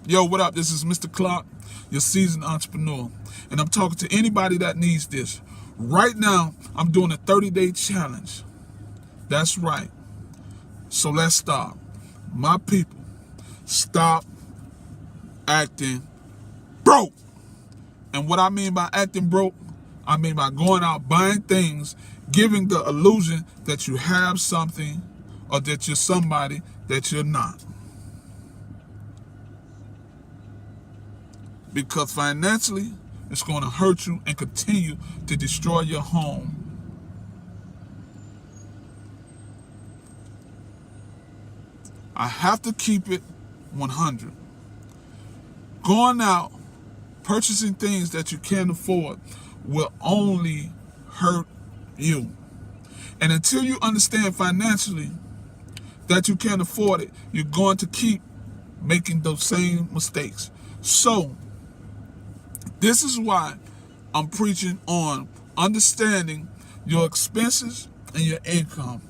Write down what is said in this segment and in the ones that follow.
Yo, what up? This is Mr. Clark, your seasoned entrepreneur. And I'm talking to anybody that needs this. Right now, I'm doing a 30-day challenge. That's right. So let's start. My people, stop acting broke. And what I mean by acting broke, I mean by going out buying things, giving the illusion that you have something or that you're somebody that you're not. Because financially, it's going to hurt you and continue to destroy your home. I have to keep it 100. Going out, purchasing things that you can't afford will only hurt you. And until you understand financially that you can't afford it, you're going to keep making those same mistakes. So, this is why I'm preaching on understanding your expenses and your income.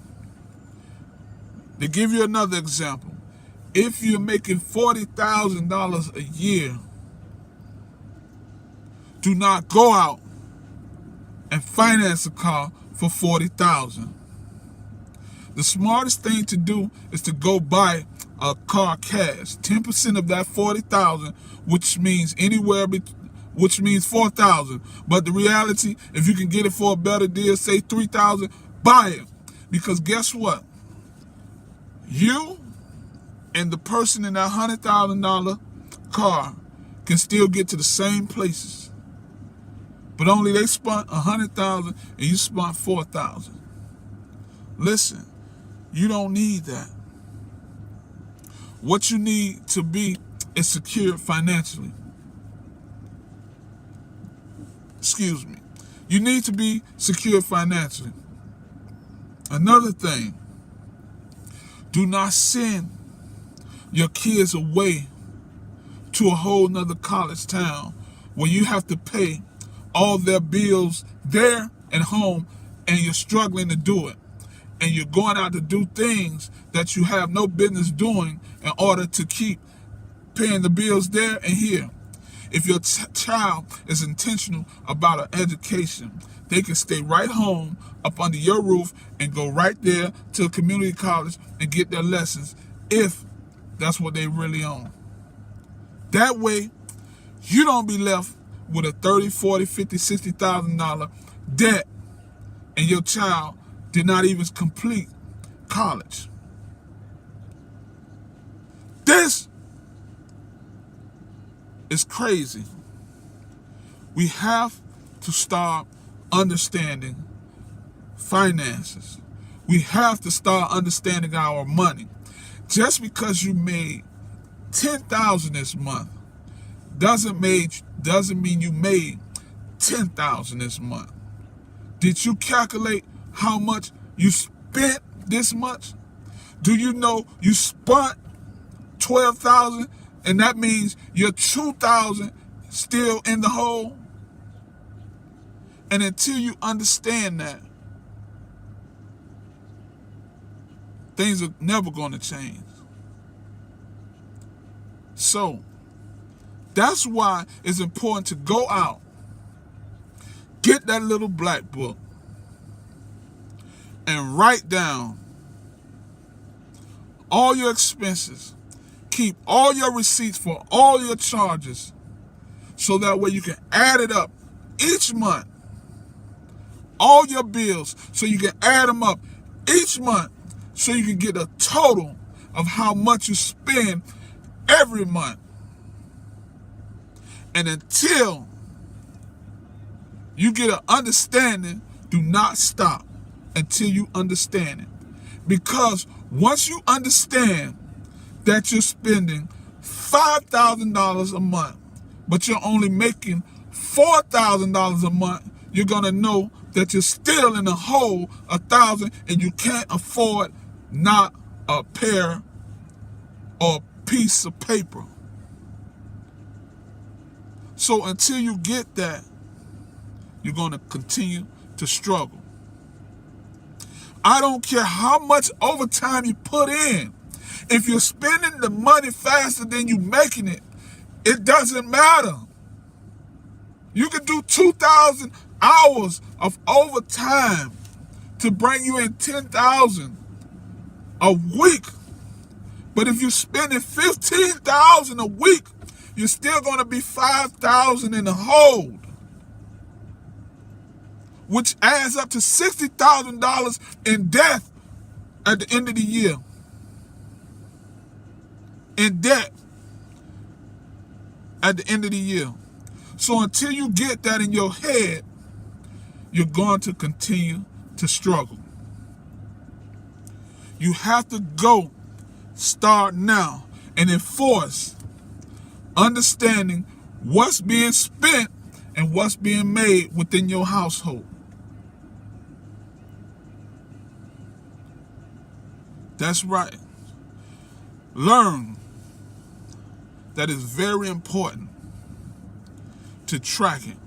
To give you another example, if you're making $40,000 a year, do not go out and finance a car for $40,000. The smartest thing to do is to go buy a car cash. 10% of that $40,000, which means which means $4,000. But the reality, if you can get it for a better deal, say $3,000, buy it. Because guess what? You and the person in that $100,000 car can still get to the same places. But only they spent $100,000 and you spent $4,000. Listen, you don't need that. What you need to be is secure financially. Excuse me. You need to be secure financially. Another thing, do not send your kids away to a whole nother college town where you have to pay all their bills there and home and you're struggling to do it. And you're going out to do things that you have no business doing in order to keep paying the bills there and here. If your child is intentional about an education, they can stay right home up under your roof and go right there to a community college and get their lessons if that's what they really own. That way, you don't be left with a $30, $40, $50, $60,000 debt and your child did not even complete college. This is crazy. We have to start understanding finances. We have to start understanding our money. Just because you made $10,000 this month doesn't mean you made $10,000 this month. Did you calculate how much you spent this month? Do you know you spent $12,000 and that means you're $2,000 still in the hole? And until you understand that, things are never going to change. So, that's why it's important to go out, get that little black book, and write down all your expenses. Keep all your receipts for all your charges so that way you can add it up each month. All your bills so you can add them up each month so you can get a total of how much you spend every month. And until you get an understanding, do not stop until you understand it. Because once you understand that you're spending $5,000 a month, but you're only making $4,000 a month, you're going to know that you're still in the hole $1,000 and you can't afford not a pair or a piece of paper. So until you get that, you're going to continue to struggle. I don't care how much overtime you put in. If you're spending the money faster than you're making it, It doesn't matter. You can do 2,000 hours of overtime to bring you in 10,000 a week. But if you're spending 15,000 a week, you're still going to be 5,000 in the hole, which adds up to $60,000 in debt at the end of the year. In debt at the end of the year. So until you get that in your head, you're going to continue to struggle. You have to start now and enforce understanding what's being spent and what's being made within your household. That's right. Learn that it's very important to track it.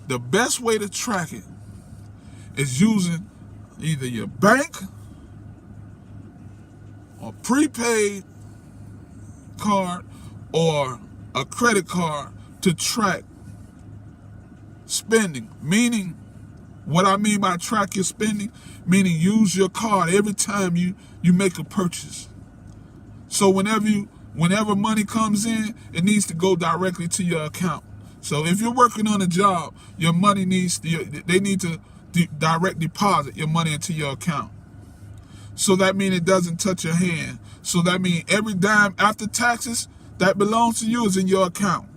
The best way to track it is using either your bank or prepaid card or a credit card to track spending. Meaning, what I mean by track your spending, meaning use your card every time you make a purchase. So whenever money comes in, it needs to go directly to your account. So if you're working on a job, your money they need to direct deposit your money into your account. So that means it doesn't touch your hand. So that means every dime after taxes that belongs to you is in your account.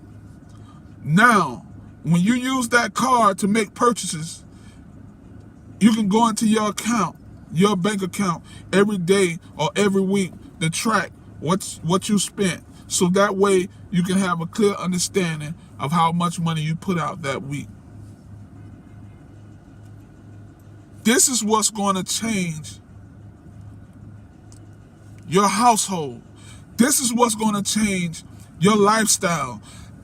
Now, when you use that card to make purchases, you can go into your account, your bank account, every day or every week to track what you spent. So that way you can have a clear understanding of how much money you put out that week. This is what's going to change your household. This is what's going to change your lifestyle.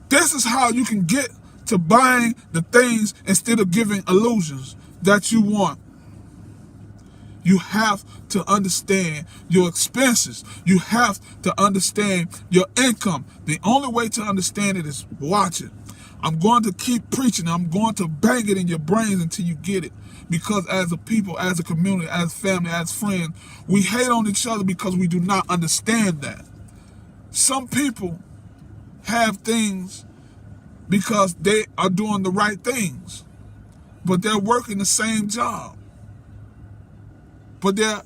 This is how you can get to buying the things instead of giving illusions that you want. You have to understand your expenses. You have to understand your income. The only way to understand it is watch it. I'm going to keep preaching. I'm going to bang it in your brains until you get it. Because as a people, as a community, as family, as friends, we hate on each other because we do not understand that. Some people have things because they are doing the right things, but they're working the same job. But they're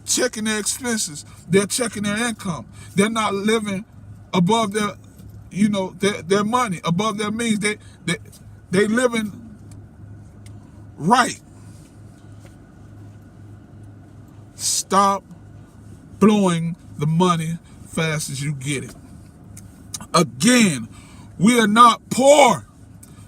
checking their expenses. They're checking their income. They're not living above their money, above their means. They living right. Stop blowing the money fast as you get it. Again, we are not poor.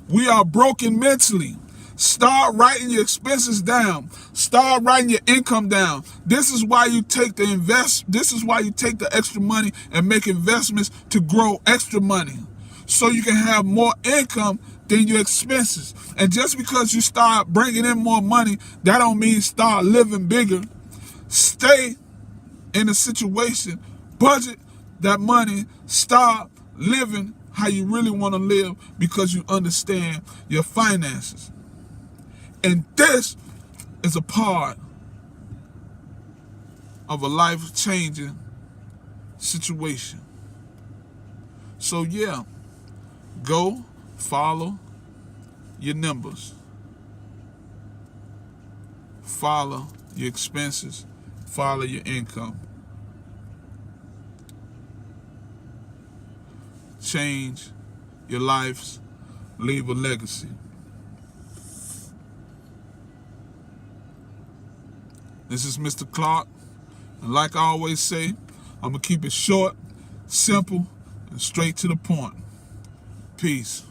We are broken mentally. Start writing your expenses down. Start writing your income down. This is why you take the extra money and make investments to grow extra money, so you can have more income than your expenses. And just because you start bringing in more money, that don't mean start living bigger. Stay in a situation, budget that money, start living how you really want to live because you understand your finances. And this is a part of a life-changing situation. So yeah, go follow your numbers. Follow your expenses. Follow your income. Change your lives. Leave a legacy. This is Mr. Clark, and like I always say, I'm going to keep it short, simple, and straight to the point. Peace.